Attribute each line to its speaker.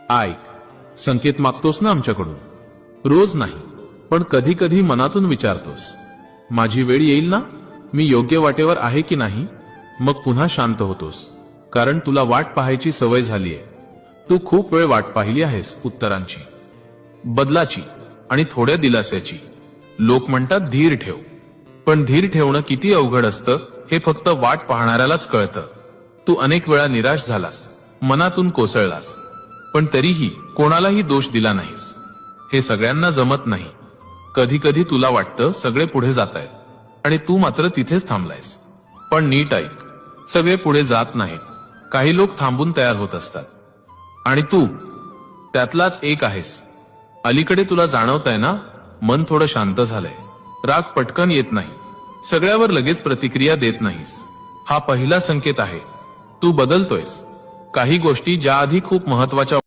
Speaker 1: ऐक, संकेत मागतोस ना आमच्याकडून? रोज नाही, पण कधी कधी मनातून विचारतोस, माझी वेळ येईल ना? मी योग्य वाटेवर आहे की नाही? मग पुन्हा शांत होतोस, कारण तुला वाट पाहायची सवय झालीये. तू खूप वेळ वाट पाहिली आहेस उत्तरांची, बदलाची आणि थोड्या दिलास्याची. लोक म्हणतात धीर ठेव, पण धीर ठेवणं किती अवघड असतं हे फक्त वाट पाहणाऱ्यालाच कळतं. तू अनेक वेळा निराश झालास, मनातून कोसळलास, पण तरीही कोणालाही दोष दिला नाहीस. हे सगळ्यांना जमत नाही. कधी कधी तुला वाटतं सगळे पुढे जातायत आणि तू मात्र तिथेच थांबलायस. पण नीट ऐक, सगळे पुढे जात नाहीत. काही लोक थांबून तयार होत असतात, आणि तू त्यातलाच एक आहेस. अलीकडे तुला जाणवतंय ना, मन थोडं शांत झालंय. राग पटकन येत नाही, सगळ्यावर लगेच प्रतिक्रिया देत नाहीस. हा पहिला संकेत आहे. तू बदलतोयस. काही गोष्टी ज्या आधी खूप महत्वाच्या